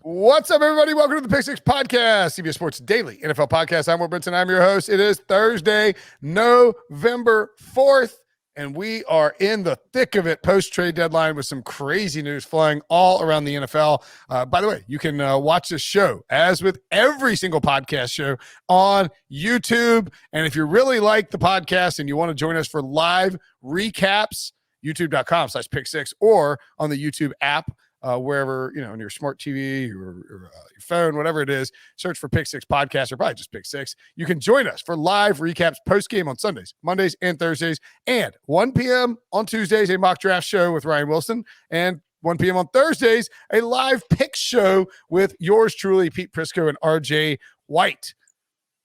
What's up, everybody? Welcome to the Pick Six Podcast, CBS Sports Daily NFL Podcast. I'm Brinson. I'm your host. It is Thursday, November 4th, and we are in the thick of it post-trade deadline with some crazy news flying all around the NFL. By the way, you can watch this show, as with every single podcast show, on YouTube. And if you really like the podcast and you want to join us for live recaps, youtube.com/pick6 or on the YouTube app. Wherever, on your smart TV or your phone, whatever it is, search for Pick Six Podcast or probably just Pick Six. You can join us for live recaps post-game on Sundays, Mondays, and Thursdays, and 1 p.m. on Tuesdays, a mock draft show with Ryan Wilson, and 1 p.m. on Thursdays, a live pick show with yours truly, Pete Prisco and RJ White.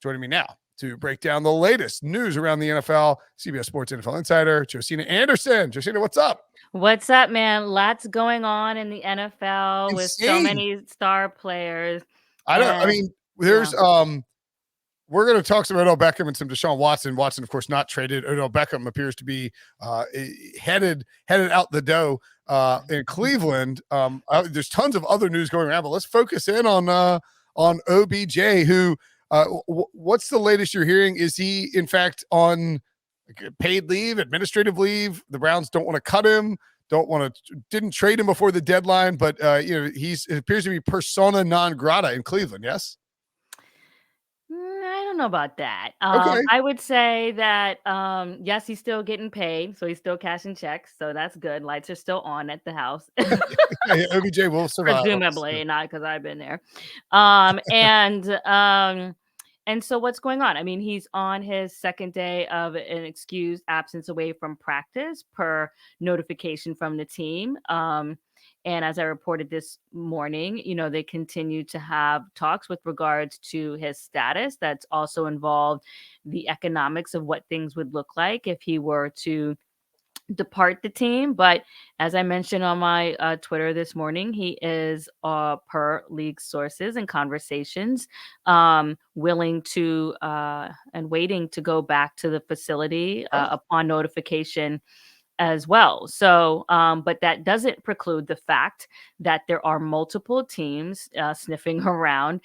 Joining me now to break down the latest news around the NFL, CBS Sports NFL Insider, Josina Anderson. Josina, what's up? What's up, man? Lots going on in the NFL with so many star players. We're going to talk some Odell Beckham and some Deshaun Watson. Watson, of course, not traded. Odell Beckham appears to be headed out the door in Cleveland. There's tons of other news going around, but let's focus in on OBJ, who what's the latest you're hearing? Is he, in fact, on paid leave, administrative leave? The Browns don't want to cut him, didn't trade him before the deadline, but it appears to be persona non grata in Cleveland. Yes. I don't know about that. Okay. I would say that yes, he's still getting paid, so he's still cashing checks, so that's good. Lights are still on at the house. OBJ will survive, presumably, not because I've been there. And so what's going on? I mean, he's on his second day of an excused absence away from practice per notification from the team. And as I reported this morning, they continue to have talks with regards to his status. That's also involved the economics of what things would look like if he were to depart the team. But as I mentioned on my Twitter this morning, he is per league sources and conversations willing to and waiting to go back to the facility upon notification as well. So but that doesn't preclude the fact that there are multiple teams sniffing around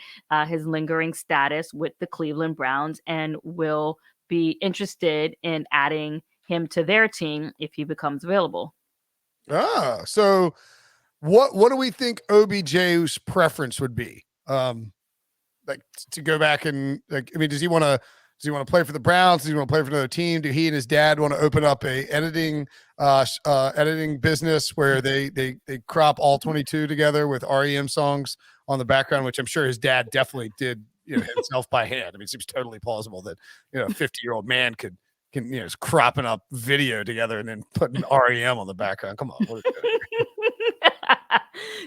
his lingering status with the Cleveland Browns and will be interested in adding him to their team if he becomes available. So what do we think OBJ's preference would be? Like to go back and does he want to play for the Browns? Does he want to play for another team? Do he and his dad want to open up a editing business where they crop all 22 together with REM songs on the background, which I'm sure his dad definitely did himself by hand. I mean, it seems totally plausible that a 50-year-old man can is cropping up video together and then putting REM on the background. Come on.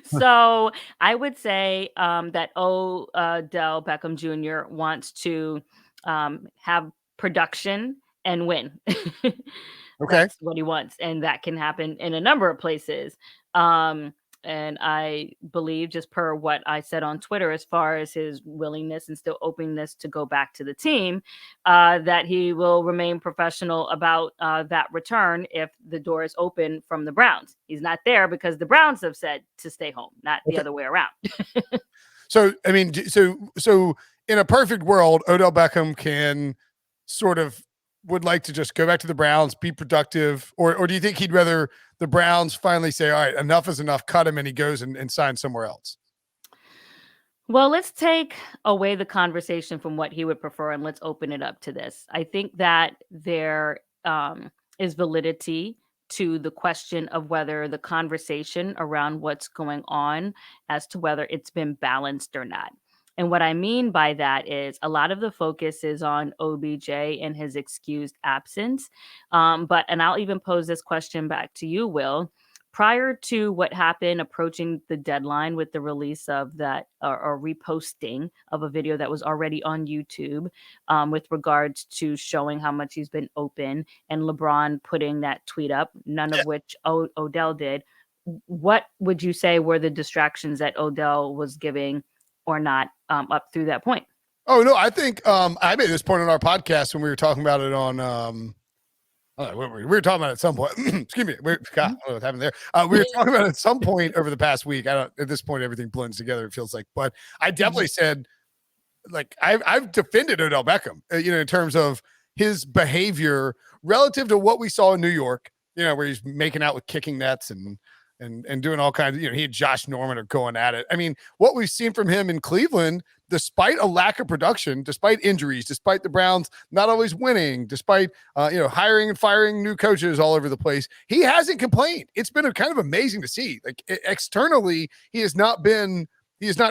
So I would say that Odell Beckham Jr. wants to have production and win. Okay. That's what he wants. And that can happen in a number of places. And I believe, just per what I said on Twitter, as far as his willingness and still openness to go back to the team, that he will remain professional about that return if the door is open from the Browns. He's not there because the Browns have said to stay home, not the other way around. So in a perfect world, Odell Beckham can would like to just go back to the Browns, be productive, or do you think he'd rather the Browns finally say, all right, enough is enough, cut him, and he goes and signs somewhere else? Well, let's take away the conversation from what he would prefer and let's open it up to this. I think that there is validity to the question of whether the conversation around what's going on as to whether it's been balanced or not. And what I mean by that is a lot of the focus is on OBJ and his excused absence. And I'll even pose this question back to you, Will. Prior to what happened approaching the deadline with the release of that or reposting of a video that was already on YouTube with regards to showing how much he's been open and LeBron putting that tweet up, none of which Odell did. What would you say were the distractions that Odell was giving or not up through that point? Oh, no, I think I made this point on our podcast when we were talking about it on We were talking about it at some point. Excuse me. God, I don't know what happened there. We were talking about it at some point over the past week. At this point, everything blends together, it feels like. But I definitely said, like, I've defended Odell Beckham, in terms of his behavior relative to what we saw in New York, where he's making out with kicking nets and doing all kinds of, he and Josh Norman are going at it. I mean, what we've seen from him in Cleveland, despite a lack of production, despite injuries, despite the Browns not always winning, despite, hiring and firing new coaches all over the place, he hasn't complained. It's been kind of amazing to see. Like, externally, he has not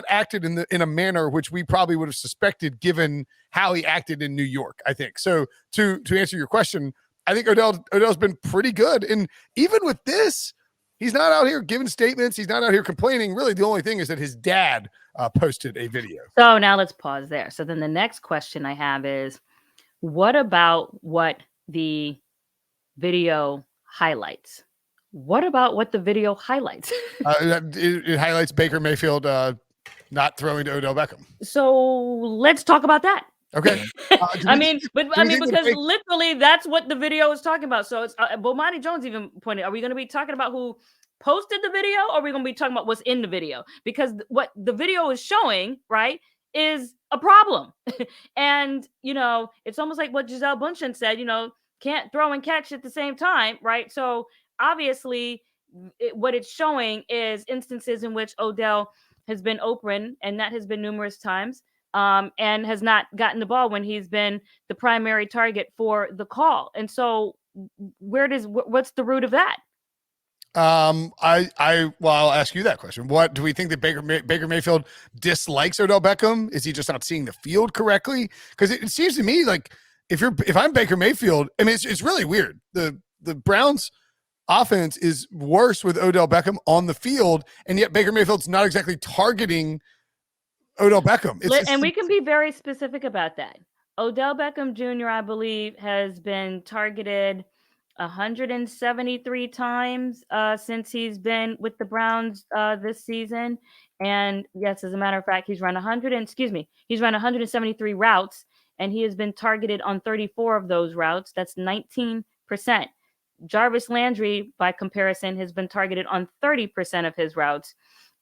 acted in a manner which we probably would have suspected given how he acted in New York, I think. So to answer your question, I think Odell's been pretty good. And even with this, he's not out here giving statements. He's not out here complaining. Really, the only thing is that his dad posted a video. So now let's pause there. So then the next question I have is, what about what the video highlights? What about what the video highlights? It highlights Baker Mayfield not throwing to Odell Beckham. So let's talk about that. Okay. Because literally that's what the video is talking about. So it's Bomani Jones even pointed. Are we going to be talking about who posted the video, or are we going to be talking about what's in the video? Because what the video is showing, right, is a problem. And it's almost like what Gisele Bundchen said. Can't throw and catch at the same time, right? So obviously, what it's showing is instances in which Odell has been open, and that has been numerous times. And has not gotten the ball when he's been the primary target for the call. And so what's the root of that? I'll ask you that question. What do we think that Baker Mayfield dislikes Odell Beckham? Is he just not seeing the field correctly? Because it seems to me like if I'm Baker Mayfield, I mean, it's really weird. The Browns offense is worse with Odell Beckham on the field, and yet Baker Mayfield's not exactly targeting Odell Beckham. And we can be very specific about that. Odell Beckham Jr., I believe, has been targeted 173 times since he's been with the Browns this season. And yes, as a matter of fact, he's run 173 routes, and he has been targeted on 34 of those routes. That's 19%. Jarvis Landry, by comparison, has been targeted on 30% of his routes.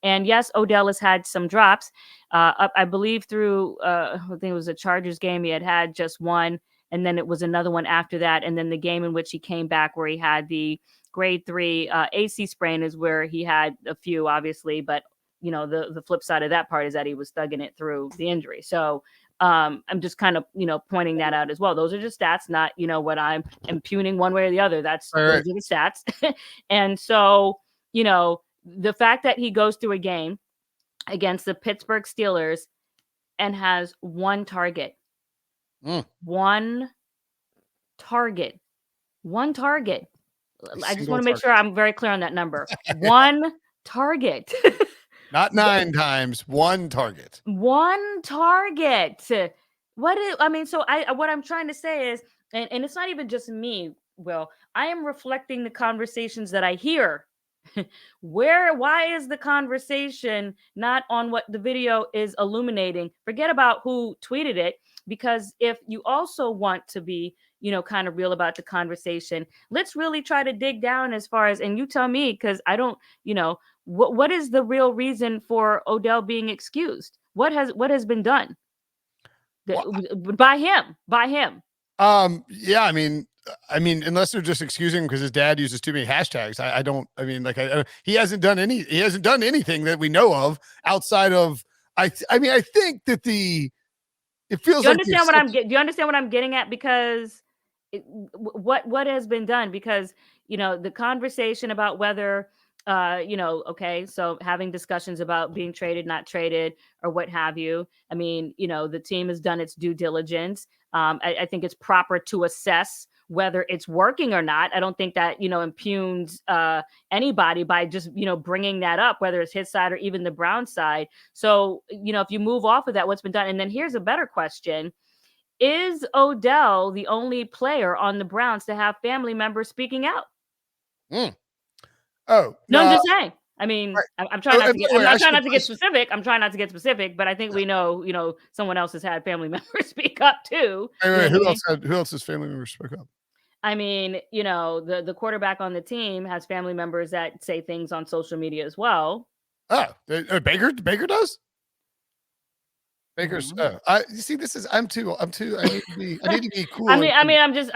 And yes, Odell has had some drops. I believe through, I think it was a Chargers game, he had just one, and then it was another one after that. And then the game in which he came back where he had the grade 3 AC sprain is where he had a few, obviously. But, the flip side of that part is that he was thugging it through the injury. So I'm just kind of, pointing that out as well. Those are just stats, not, what I'm impugning one way or the other. Those are the stats. And so, the fact that he goes through a game against the Pittsburgh Steelers and has one target, one target. I just want to make sure I'm very clear on that number. One target. Not 9 times, one target. One target. So what I'm trying to say is, and it's not even just me, Will, I am reflecting the conversations that I hear. Why is the conversation not on what the video is illuminating? Forget about who tweeted it, because if you also want to be, kind of real about the conversation, let's really try to dig down as far as, and you tell me, because I don't, what is the real reason for Odell being excused? What has been done by him? Yeah, I mean, unless they're just excusing him because his dad uses too many hashtags. He hasn't done anything that we know of outside of, I think that it feels like. Do you understand what I'm getting at? Because what has been done? Because, the conversation about whether, so having discussions about being traded, not traded, or what have you. I mean, the team has done its due diligence. I think it's proper to assess whether it's working or not. I don't think that, impugns anybody by just, bringing that up, whether it's his side or even the Brown side. So, if you move off of that, what's been done? And then here's a better question. Is Odell the only player on the Browns to have family members speaking out? Oh, no, I'm just saying. I mean, right. I'm trying not to get specific. I'm trying not to get specific, but I think we know, someone else has had family members speak up too. Who else has family members speak up? I mean, the quarterback on the team has family members that say things on social media as well. Oh, Baker does? Baker's. Mhm. Oh, you see, I'm too. I need to be I cool.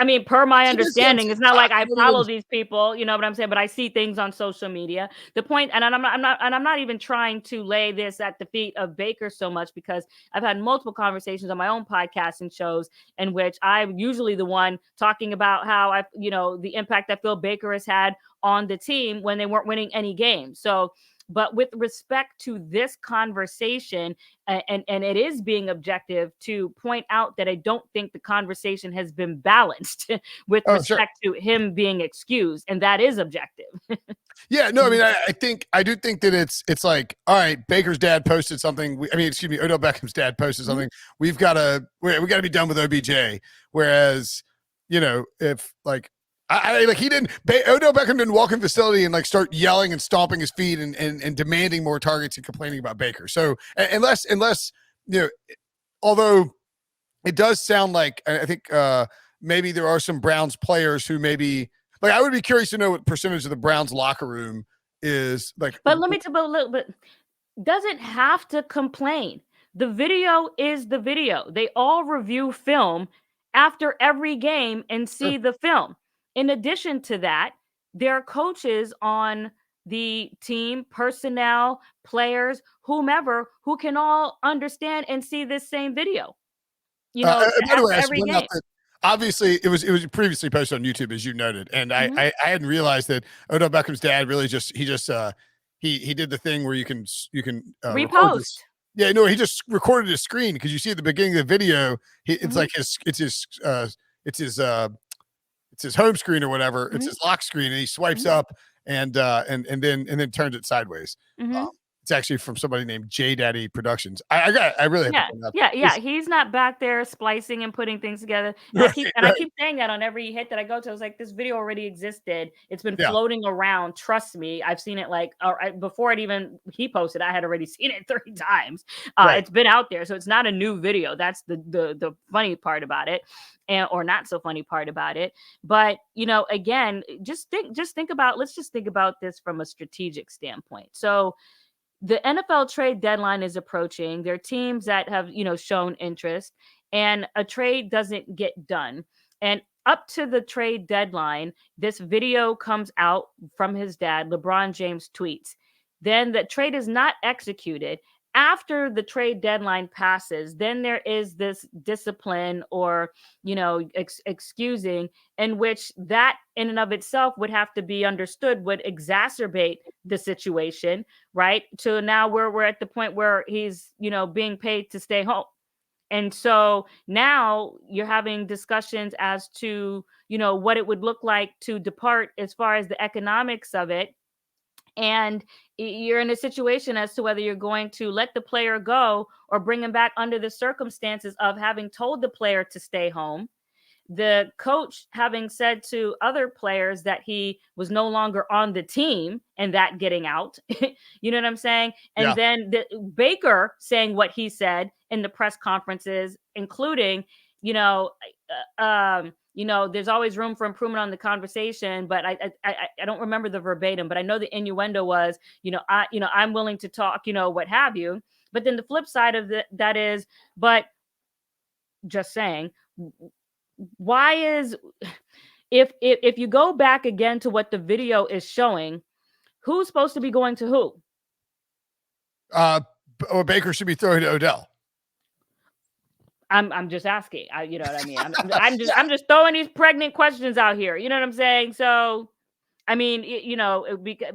mean, per my See, this is I'm understanding, too it's not like I cocky. follow these people, you know what I'm saying? But I see things on social media. The point, and I'm not even trying to lay this at the feet of Baker so much, because I've had multiple conversations on my own podcasts and shows in which I'm usually the one talking about how the impact I feel Baker has had on the team when they weren't winning any games. So, but with respect to this conversation, and it is being objective to point out that I don't think the conversation has been balanced with Oh, sure. respect to him being excused, and that is objective. Yeah, no, I mean, I do think that it's like, all right, Baker's dad posted something. Odell Beckham's dad posted something. We got to be done with OBJ. Whereas, if like, Odell Beckham didn't walk in the facility and like start yelling and stomping his feet and demanding more targets and complaining about Baker. So unless, although it does sound like, I think maybe there are some Browns players who maybe, like, I would be curious to know what percentage of the Browns locker room is like. But let me tell you a little bit. Doesn't have to complain. The video is the video. They all review film after every game and see the film. In addition to that, there are coaches on the team, personnel, players, whomever, who can all understand and see this same video. By the way, After I should every point out game. that obviously it was previously posted on YouTube, as you noted, and Mhm. I hadn't realized that Odell Beckham's dad really he did the thing where you can record Repost. this. Yeah, no, he just recorded his screen, because you see at the beginning of the video, it's like it's his home screen or whatever. It's his lock screen, and he swipes up and then turns it sideways. It's actually from somebody named J Daddy Productions. I really have to point out. Yeah. He's not back there splicing and putting things together. And I keep saying that on every hit that I go to. I was like, this video already existed. It's been floating around. Trust me, I've seen it before he posted. I had already seen it 3 times. It's been out there, so it's not a new video. That's the funny part about it, or not so funny part about it. But again, let's just think about this from a strategic standpoint. So the NFL trade deadline is approaching. There are teams that have, shown interest, and a trade doesn't get done. And up to the trade deadline, this video comes out from his dad. LeBron James tweets. Then the trade is not executed. After the trade deadline passes, then there is this discipline or, excusing, in which that in and of itself would have to be understood would exacerbate the situation, right? To now where we're at the point where he's, being paid to stay home. And so now you're having discussions as to, what it would look like to depart as far as the economics of it. And you're in a situation as to whether you're going to let the player go or bring him back under the circumstances of having told the player to stay home, the coach having said to other players that he was no longer on the team and that getting out. You know what I'm saying? And then Baker saying what he said in the press conferences, including, there's always room for improvement on the conversation, but I don't remember the verbatim, but I know the innuendo was, I'm willing to talk, what have you. But then the flip side of that is, but just saying, why is if you go back again to what the video is showing, who's supposed to be going to who? Or Baker should be throwing to Odell. I'm just asking. You know what I mean? I'm just throwing these pregnant questions out here. You know what I'm saying? So, I mean,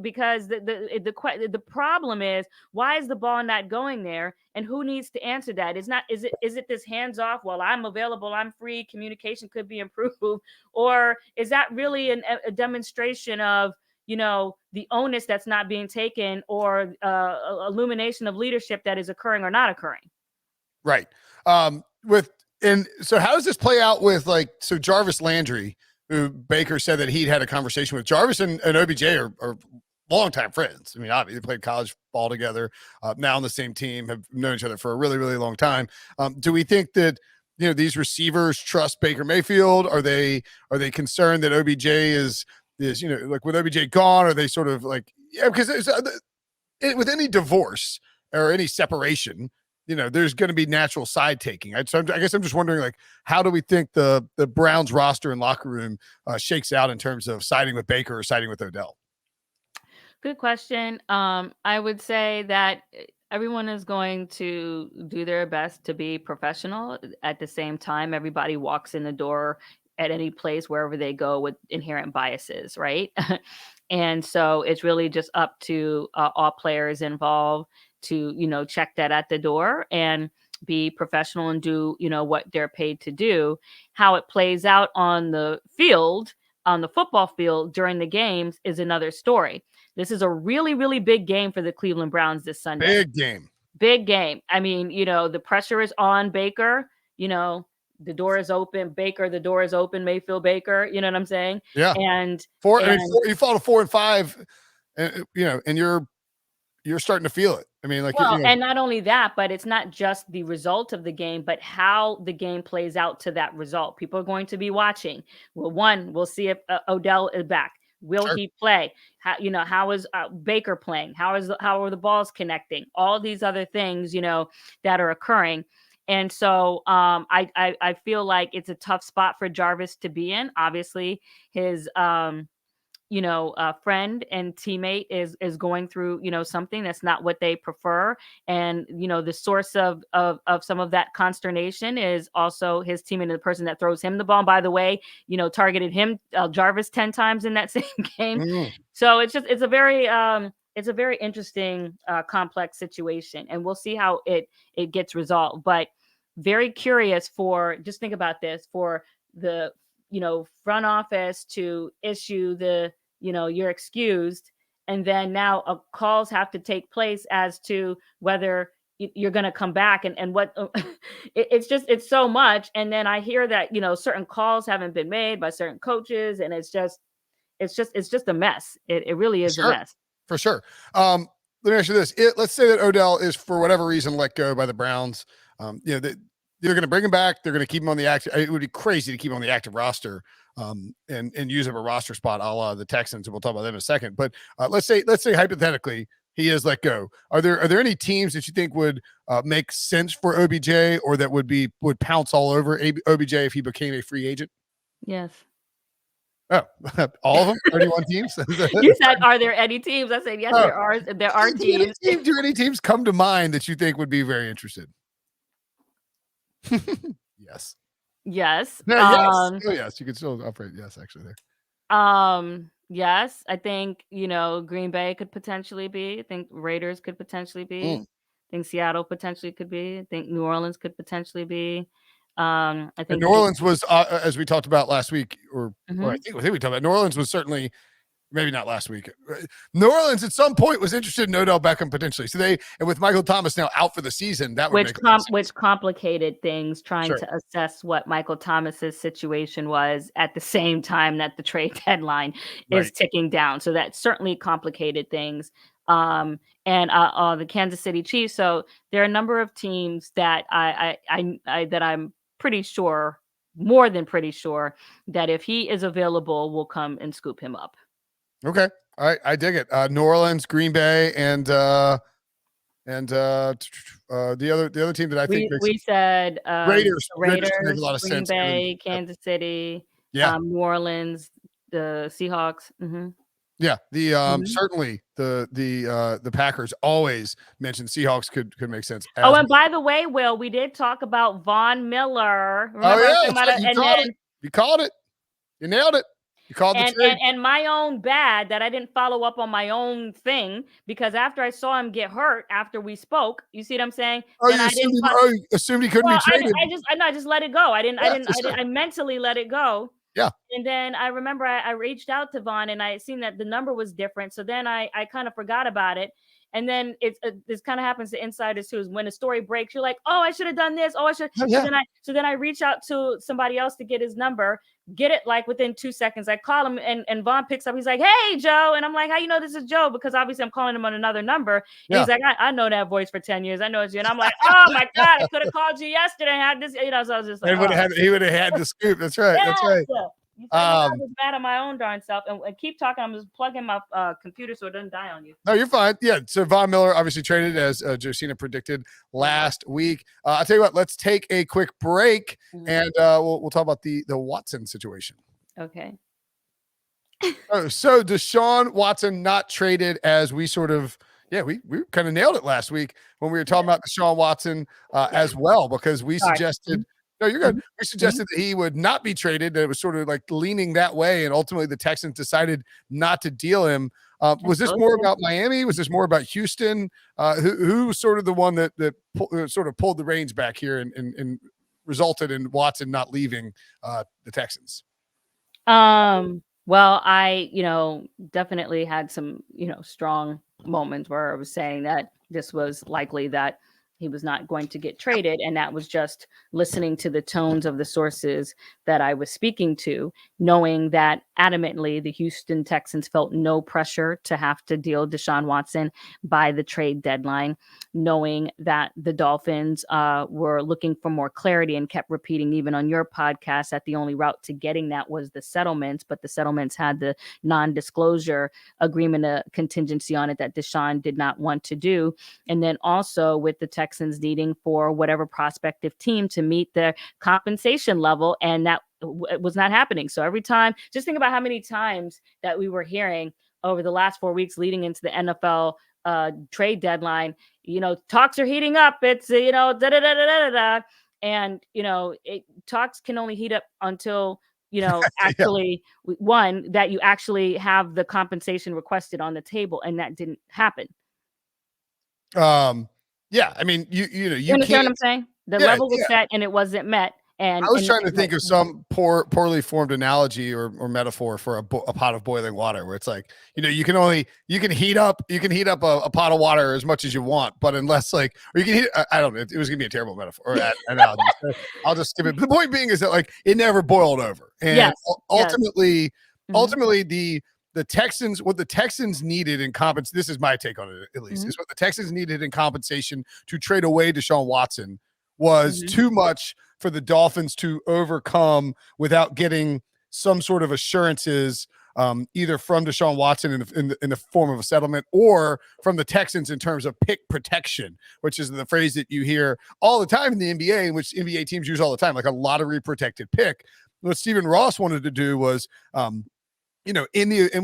because the problem is, why is the ball not going there, and who needs to answer that? Is it this hands off? Well, I'm available, I'm free. Communication could be improved, or is that really a demonstration of the onus that's not being taken, or illumination of leadership that is occurring or not occurring? Right. So how does this play out with Jarvis Landry, who Baker said that he'd had a conversation with? Jarvis and OBJ are longtime friends. I mean, obviously they played college ball together, now on the same team, have known each other for a really, really long time. Do we think that these receivers trust Baker Mayfield? Are they concerned that OBJ is like with OBJ gone? Are they sort of like, yeah, because with any divorce or any separation, there's going to be natural side taking. So I guess I'm just wondering, like, how do we think the Browns roster and locker room shakes out in terms of siding with Baker or siding with Odell? Good question. I would say that everyone is going to do their best to be professional. At the same time, everybody walks in the door at any place wherever they go with inherent biases, right? And so it's really just up to all players involved to, check that at the door and be professional and do, what they're paid to do. How it plays out on the field, on the football field during the games is another story. This is a really, really big game for the Cleveland Browns this Sunday. Big game. Big game. I mean, the pressure is on Baker. The door is open. Baker, the door is open. Mayfield, Baker. You know what I'm saying? Yeah. And you fall to 4-5, and you're starting to feel it. I mean, like, and not only that, but it's not just the result of the game, but how the game plays out to that result. People are going to be watching. Well, we'll see if Odell is back. Will he play? How is Baker playing? How are the balls connecting? All these other things, that are occurring. And so I feel like it's a tough spot for Jarvis to be in. Obviously, his friend and teammate is going through, something that's not what they prefer. And, the source of some of that consternation is also his teammate and the person that throws him the ball. And by the way, targeted him, Jarvis 10 times in that same game. Mm. So it's a very interesting, complex situation, and we'll see how it gets resolved. But very curious just think about this, for the, front office to issue the, you're excused. And then now calls have to take place as to whether you're going to come back and what it's so much. And then I hear that, certain calls haven't been made by certain coaches, and it's just a mess. It really is a mess. For sure. Let me ask you this. Let's say that Odell is, for whatever reason, let go by the Browns. They're going to bring him back. They're going to keep him on the active. It would be crazy to keep him on the active roster and use up a roster spot a la the Texans. And we'll talk about them in a second. But let's say hypothetically he is let go. Are there any teams that you think would make sense for OBJ, or that would pounce all over OBJ if he became a free agent? Yes. Oh, all of them? 31 teams? You said, are there any teams? I said, yes, there are teams. Do any teams come to mind that you think would be very interested? Yes. Yes. No, yes. Oh, yes. You could still operate. Yes, actually there. Yes. I think, Green Bay could potentially be. I think Raiders could potentially be. I think Seattle potentially could be. I think New Orleans could potentially be. I think New Orleans was, as we talked about last week, or I think we talked about, New Orleans was certainly, maybe not last week. New Orleans at some point was interested in Odell Beckham potentially. So and with Michael Thomas now out for the season, that would which complicated things, trying to assess what Michael Thomas's situation was at the same time that the trade deadline is ticking down. So that certainly complicated things. And the Kansas City Chiefs. So there are a number of teams that that I'm pretty sure, more than pretty sure, that if he is available, will come and scoop him up. Okay. All right. I dig it. New Orleans, Green Bay, and the other team that I think we said Raiders make a lot of Green sense. Bay, Kansas City, New Orleans, the Seahawks. Mm-hmm. Yeah, certainly the Packers always mentioned Seahawks could make sense. Oh, and by the way, Will, we did talk about Von Miller. Remember you called it. You nailed it. You called the trade. And my own bad that I didn't follow up on my own thing, because after I saw him get hurt after we spoke, you see what I'm saying? Oh, you assumed he couldn't be traded. I just let it go. I mentally let it go. Yeah. And then I remember I reached out to Vaughn, and I had seen that the number was different. So then I kind of forgot about it. And then this kind of happens to insiders too. Is when a story breaks, you're like, oh, I should have done this. Oh, I should. Oh, yeah. So then I reach out to somebody else to get his number, get it like within 2 seconds. I call him and Vaughn picks up. He's like, hey, Joe. And I'm like, how you know this is Joe? Because obviously I'm calling him on another number. And he's like, I know that voice for 10 years. I know it's you. And I'm like, oh my God, I could have called you yesterday and had this, so I was just like, he would have had the scoop. That's right. That's right. You said I was mad at my own darn self, and keep talking. I'm just plugging my computer so it doesn't die on you. No, you're fine. Yeah. So Von Miller obviously traded as Josina predicted last week. I'll tell you what. Let's take a quick break, and we'll talk about the Watson situation. Okay. So Deshaun Watson not traded as we sort of. Yeah, we kind of nailed it last week when we were talking about Deshaun Watson as well, because we suggested. No, you're good. We suggested that he would not be traded. That it was sort of like leaning that way, and ultimately the Texans decided not to deal him. Was this more about Miami? Was this more about Houston? Who was sort of the one that sort of pulled the reins back here and resulted in Watson not leaving the Texans? Well, I definitely had some strong moments where I was saying that this was likely that he was not going to get traded. And that was just listening to the tones of the sources that I was speaking to, knowing that adamantly the Houston Texans felt no pressure to have to deal Deshaun Watson by the trade deadline, knowing that the Dolphins were looking for more clarity and kept repeating, even on your podcast, that the only route to getting that was the settlements, but the settlements had the non-disclosure agreement, contingency on it that Deshaun did not want to do. And then also with the Texans needing for whatever prospective team to meet their compensation level, and that was not happening. So every time, just think about how many times that we were hearing over the last 4 weeks leading into the NFL trade deadline, talks are heating up. It's, and, talks can only heat up until, actually one, that you actually have the compensation requested on the table. And that didn't happen. Yeah. I mean, you understand what I'm saying? The level was set and it wasn't met. And I was trying to think of some poorly formed analogy or metaphor for a pot of boiling water, where it's like, you can heat up a pot of water as much as you want, but unless or you can heat, I don't know, it was gonna be a terrible metaphor or analogy. So I'll just skip it. The point being is that it never boiled over, and ultimately the Texans, what the Texans needed in compensation, this is my take on it at least, is what the Texans needed in compensation to trade away Deshaun Watson was too much for the Dolphins to overcome without getting some sort of assurances, either from Deshaun Watson in the form of a settlement or from the Texans in terms of pick protection, which is the phrase that you hear all the time in the NBA, in which NBA teams use all the time, like a lottery protected pick. What Stephen Ross wanted to do was, and we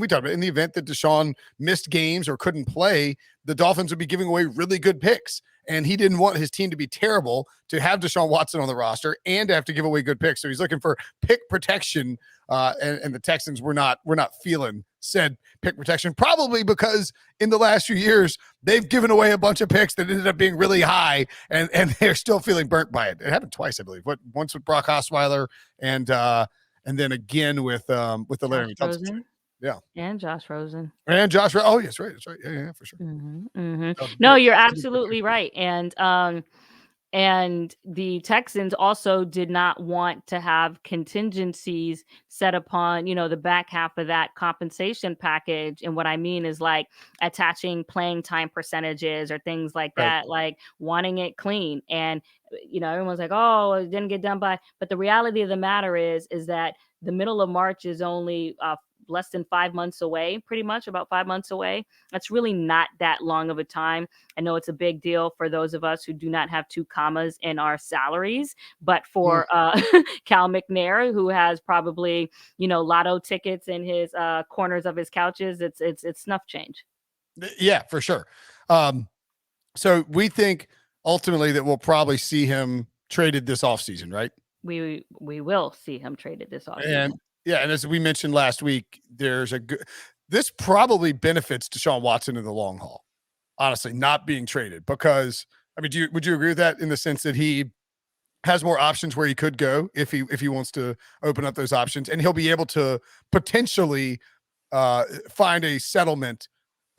talked about in the event that Deshaun missed games or couldn't play, the Dolphins would be giving away really good picks. And he didn't want his team to be terrible, to have Deshaun Watson on the roster and to have to give away good picks. So he's looking for pick protection. And the Texans were not feeling said pick protection, probably because in the last few years, they've given away a bunch of picks that ended up being really high, and they're still feeling burnt by it. It happened twice, I believe. Once with Brock Osweiler and then again with the Larry Thompson. Yeah. And Josh Rosen. Oh, yes, right. That's right. Yeah, for sure. No, you're absolutely right. And the Texans also did not want to have contingencies set upon, the back half of that compensation package. And what I mean is attaching playing time percentages or things like that, like wanting it clean. And, everyone's like, oh, it didn't get done by. But the reality of the matter is that the middle of March is only less than 5 months away, pretty much about 5 months away. That's really not that long of a time. I know it's a big deal for those of us who do not have 2 commas in our salaries, but for Cal McNair, who has probably, lotto tickets in his corners of his couches, it's snuff change. Yeah, for sure. So we think ultimately that we'll probably see him traded this offseason, right? We will see him traded this offseason. And as we mentioned last week, this probably benefits Deshaun Watson in the long haul, honestly, not being traded, because would you agree with that in the sense that he has more options where he could go if he wants to open up those options, and he'll be able to potentially find a settlement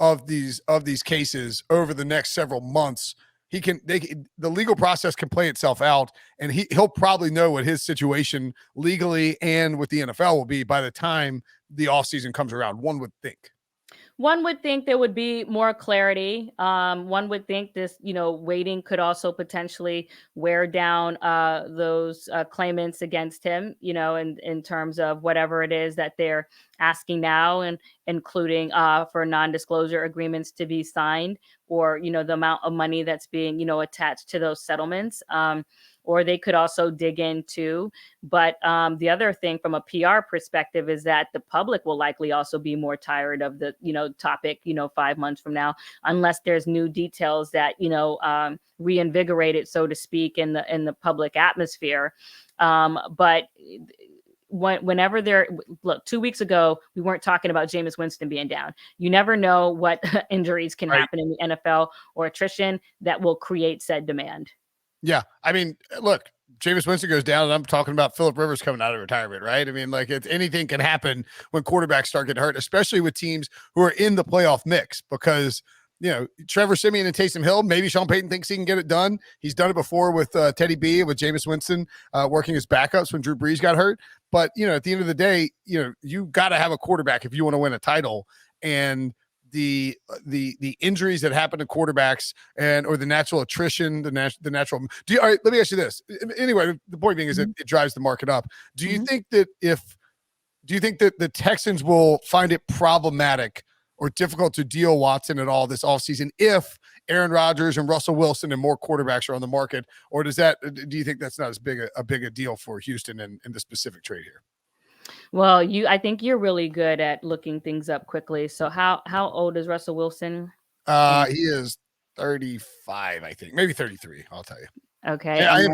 of these cases over the next several months, the legal process can play itself out, and he'll probably know what his situation legally and with the NFL will be by the time the offseason comes around, one would think. One would think there would be more clarity. One would think this, waiting could also potentially wear down those claimants against him, in terms of whatever it is that they're asking now, and including for non-disclosure agreements to be signed, or, the amount of money that's being, attached to those settlements. Or they could also dig into. But the other thing from a PR perspective is that the public will likely also be more tired of the, topic, 5 months from now, unless there's new details that, reinvigorate it, so to speak, in the public atmosphere. But whenever look, 2 weeks ago, we weren't talking about Jameis Winston being down. You never know what injuries can happen in the NFL or attrition that will create said demand. Yeah. I mean, look, Jameis Winston goes down, and I'm talking about Phillip Rivers coming out of retirement, right? I mean, like, anything can happen when quarterbacks start getting hurt, especially with teams who are in the playoff mix, because, Trevor Siemian and Taysom Hill, maybe Sean Payton thinks he can get it done. He's done it before with Teddy B, with Jameis Winston working as backups when Drew Brees got hurt. But, at the end of the day, you got to have a quarterback if you want to win a title. And the injuries that happen to quarterbacks or the natural attrition, the natural. All right, let me ask you this. Anyway, the point being is that it drives the market up. Do you think that the Texans will find it problematic or difficult to deal Watson at all this offseason if Aaron Rodgers and Russell Wilson and more quarterbacks are on the market? Or do you think that's not as big a deal for Houston in the specific trade here? Well, I think you're really good at looking things up quickly. So how old is Russell Wilson? He is 35, I think, maybe 33. I'll tell you. Okay. Yeah,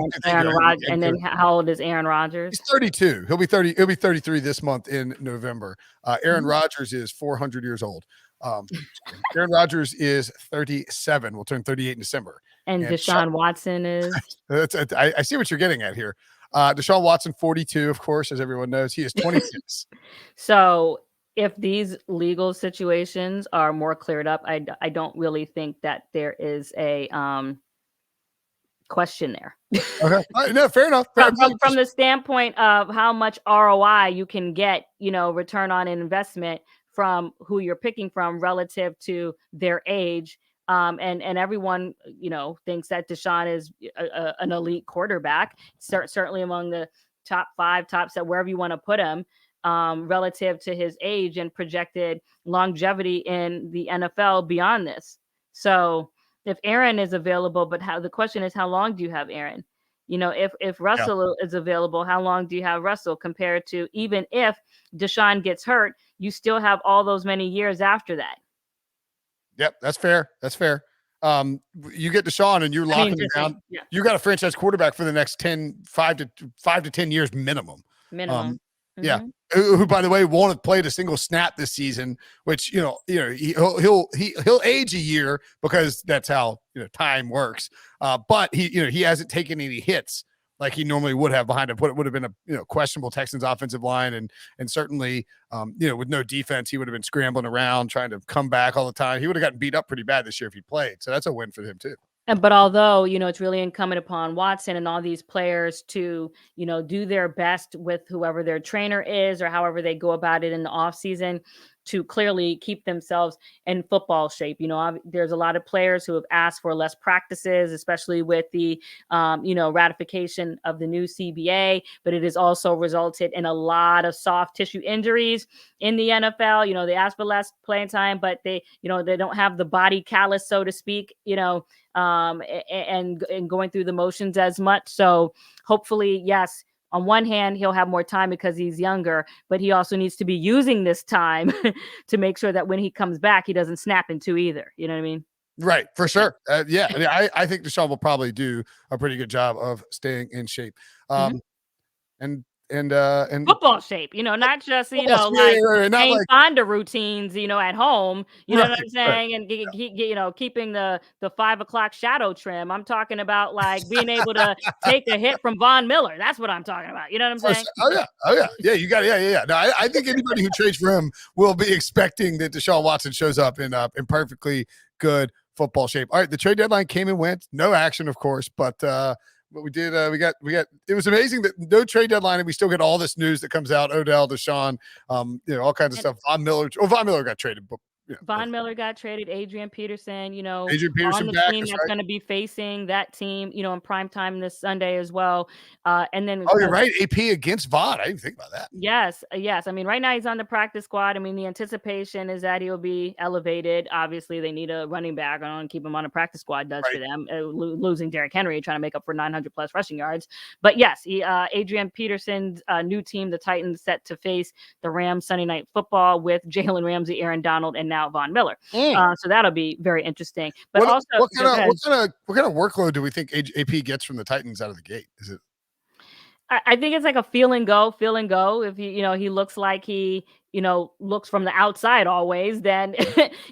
and then how old is Aaron Rodgers? He's 32. He'll be 30. He'll be 33 this month in November. Aaron Rodgers is 400 years old. Aaron Rodgers is 37. Will turn 38 in December. And Deshaun Watson is. I see what you're getting at here. Deshaun Watson, 42, of course, as everyone knows. He is 26. So if these legal situations are more cleared up, I don't really think that there is a question there. Okay. No, fair enough. From the standpoint of how much ROI you can get, return on investment from who you're picking from relative to their age. And everyone, thinks that Deshaun is an elite quarterback, certainly among the top 5, top 7, wherever you want to put him, relative to his age and projected longevity in the NFL beyond this. So if Aaron is available, but the question is, how long do you have Aaron? If Russell is available, how long do you have Russell, compared to, even if Deshaun gets hurt, you still have all those many years after that. Yep, that's fair. You get Deshaun and you're locking him down. Yeah. You got a franchise quarterback for the next 5 to 10 years minimum. Yeah. Who, by the way, won't have played a single snap this season, which, he'll age a year because that's how, time works. But he hasn't taken any hits like he normally would have behind him. What would have been a questionable Texans offensive line, and certainly with no defense, he would have been scrambling around trying to come back all the time. He would have gotten beat up pretty bad this year if he played. So that's a win for him too. But although, it's really incumbent upon Watson and all these players to, do their best with whoever their trainer is or however they go about it in the offseason to clearly keep themselves in football shape. There's a lot of players who have asked for less practices, especially with the, ratification of the new CBA, but it has also resulted in a lot of soft tissue injuries in the NFL. They ask for less playing time, but they don't have the body callus, so to speak, and going through the motions as much. So hopefully, yes, on one hand, he'll have more time because he's younger, but he also needs to be using this time to make sure that when he comes back, he doesn't snap in two either. You know what I mean? Right. For sure. Yeah. I mean, I think Deshaun will probably do a pretty good job of staying in shape. And and football shape, not just, football, like not Jane like Fonda routines, at home, you know right, what I'm right. saying? And keeping the 5 o'clock shadow trim. I'm talking about like being able to take a hit from Von Miller. That's what I'm talking about. You know what I'm saying? Oh yeah, yeah. You got it. Yeah. No, I think anybody who trades for him will be expecting that Deshaun Watson shows up in perfectly good football shape. All right, the trade deadline came and went. No action, of course, but we did. We got. It was amazing that no trade deadline, and we still get all this news that comes out. Odell, Deshaun, all kinds of And stuff. Von Miller got traded, but Von Miller got traded. Adrian Peterson, Adrian on Peterson the back. team That's that's right. going to be facing that team, in prime time this Sunday as well. And then Oh, you're right. AP against Von. I didn't think about that. Yes, yes. I mean, right now he's on the practice squad. I mean, the anticipation is that he'll be elevated. Obviously, they need a running back. I don't keep him on a practice squad does for Right. them. Losing Derrick Henry, trying to make up for 900 plus rushing yards. But yes, Adrian Peterson's new team, the Titans, set to face the Rams Sunday Night Football with Jalen Ramsey, Aaron Donald, and now Von Miller. So that'll be very interesting. But what kind of workload do we think AP gets from the Titans out of the gate? Is it? I think it's like a feel and go. If he looks like he, looks from the outside always, then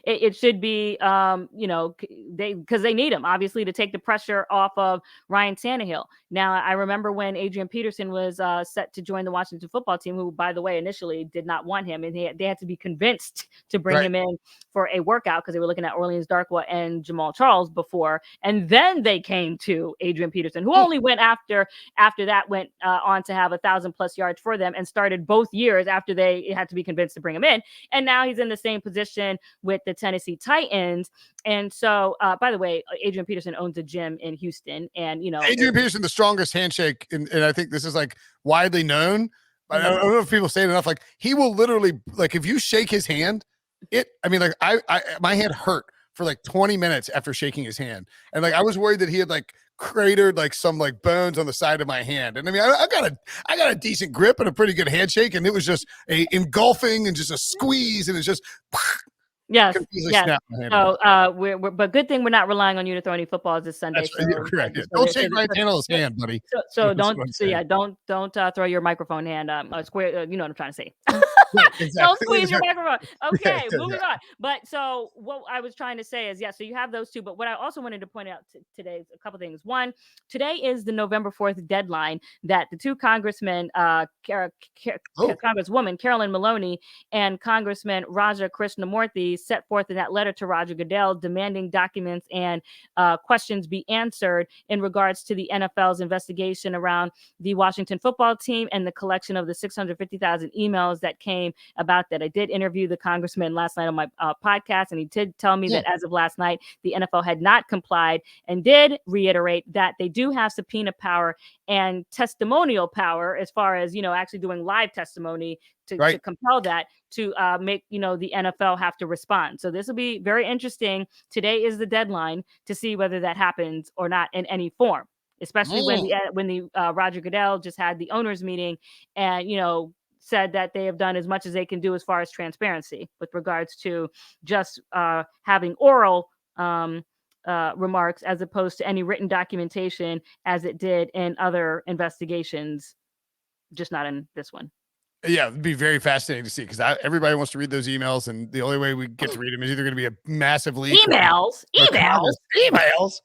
it should be, because they need him obviously to take the pressure off of Ryan Tannehill. Now, I remember when Adrian Peterson was set to join the Washington football team, who, by the way, initially did not want him, and they had to be convinced to bring him in for a workout because they were looking at Orleans Darkwa and Jamal Charles before, and then they came to Adrian Peterson, who only went after that went on to have 1,000+ yards for them and started both years after they had to be convinced to bring him in. And now he's in the same position with the Tennessee Titans. And so, by the way, Adrian Peterson owns a gym in Houston, and Adrian Peterson, the strongest handshake, and I think this is like widely known. I don't know if people say it enough. Like, he will literally, like, if you shake his hand, my hand hurt for like 20 minutes after shaking his hand. And like, I was worried that he had like cratered like some like bones on the side of my hand. And I mean, I got a decent grip and a pretty good handshake, and it was just a engulfing and just a squeeze, and it's just yes. So but good thing we're not relying on you to throw any footballs this Sunday. Correct. Don't shake Ryan Tannehill's hand, buddy. So don't throw your microphone hand square. You know what I'm trying to say. Exactly. Don't squeeze your microphone. Okay, moving on. But so what I was trying to say is, so you have those two. But what I also wanted to point out today is a couple things. One, today is the November 4th deadline that the two congressmen, Congresswoman Carolyn Maloney and Congressman Raja Krishnamurthy, set forth in that letter to Roger Goodell demanding documents and questions be answered in regards to the NFL's investigation around the Washington football team and the collection of the 650,000 emails that came about that. I did interview the congressman last night on my podcast, and he did tell me that as of last night, the NFL had not complied, and did reiterate that they do have subpoena power and testimonial power as far as, actually doing live testimony to compel that, to make, the NFL have to respond. So this will be very interesting. Today is the deadline to see whether that happens or not in any form, especially when the Roger Goodell just had the owners meeting and, said that they have done as much as they can do as far as transparency with regards to just having oral remarks as opposed to any written documentation as it did in other investigations, just not in this one. Yeah, it'd be very fascinating to see, because everybody wants to read those emails, and the only way we get to read them is either going to be a massive leak. Emails,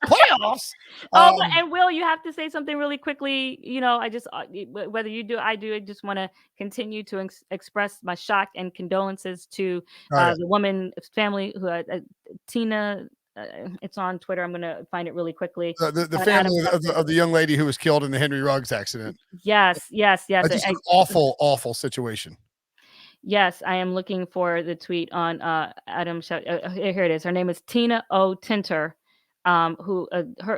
playoffs. And Will, you have to say something really quickly. I just, whether you do, I do, I just want to continue to express my shock and condolences to the woman's family who Tina. It's on Twitter. I'm going to find it really quickly. The family of the young lady who was killed in the Henry Ruggs accident. Yes. Just an awful situation. Yes, I am looking for the tweet on Adam. Here it is. Her name is Tina O. Tinter, who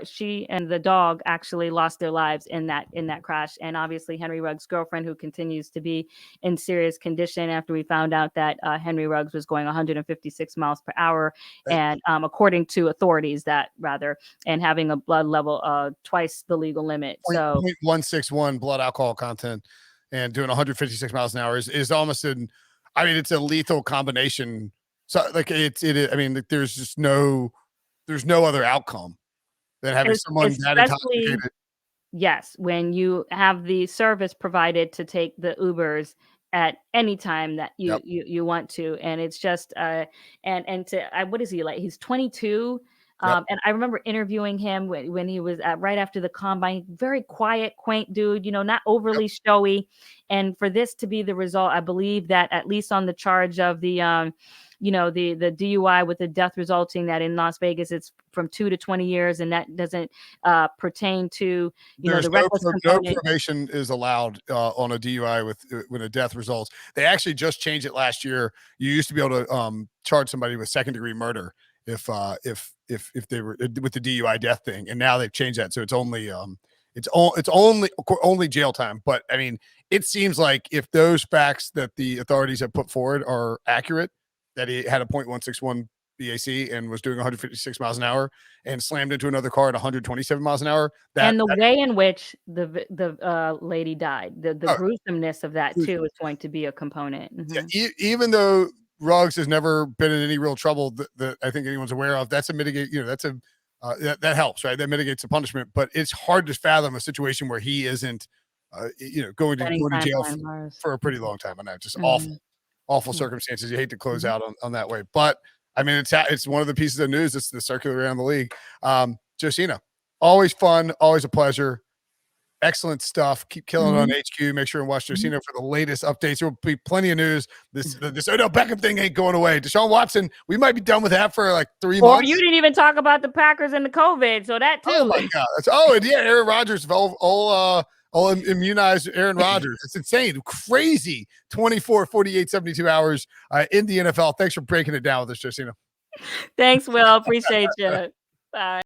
she and the dog actually lost their lives in that crash. And obviously Henry Ruggs' girlfriend, who continues to be in serious condition after we found out that Henry Ruggs was going 156 miles per hour, and according to authorities and having a blood level twice the legal limit. So 0.161 blood alcohol content, and doing 156 miles an hour is almost it's a lethal combination. So like there's no other outcome than having someone that intoxicated. Yes, when you have the service provided to take the Ubers at any time that Yep. you want to, and it's just and to what is he like? He's 22. Yep. And I remember interviewing him when he was right after the combine. Very quiet, quaint dude, not Yep. overly showy. And for this to be the result, I believe that at least on the charge of the the DUI with the death resulting, that in Las Vegas it's from 2 to 20 years, and that doesn't pertain to There's the reckless no component. probation is allowed on a DUI when a death results. They actually just changed it last year. You used to be able to charge somebody with second-degree murder if they were with the DUI death thing, and now they've changed that, so it's only only jail time. But I mean, it seems like if those facts that the authorities have put forward are accurate, that he had a .161 BAC and was doing 156 miles an hour and slammed into another car at 127 miles an hour. And the way in which the lady died, the gruesomeness of that too is going to be a component. Mm-hmm. Yeah, even though Ruggs has never been in any real trouble that I think anyone's aware of, that's a mitigate. That's a that helps, right? That mitigates the punishment. But it's hard to fathom a situation where he isn't, going to jail for a pretty long time. And that's just awful circumstances. You hate to close out on that way, but I mean, it's one of the pieces of news that's circulating around the league. Josina, always fun, always a pleasure. Excellent stuff. Keep killing it on HQ. Make sure and watch Josina for the latest updates. There will be plenty of news. This Odell Beckham thing ain't going away. Deshaun Watson, we might be done with that for like 3 months. Or you didn't even talk about the Packers and the COVID, so that too. Oh my God! And yeah, Aaron Rodgers, all immunized Aaron Rodgers. It's insane, crazy. 24, 48, 72 hours in the NFL. Thanks for breaking it down with us, Josina. Thanks, Will. Appreciate you. Bye.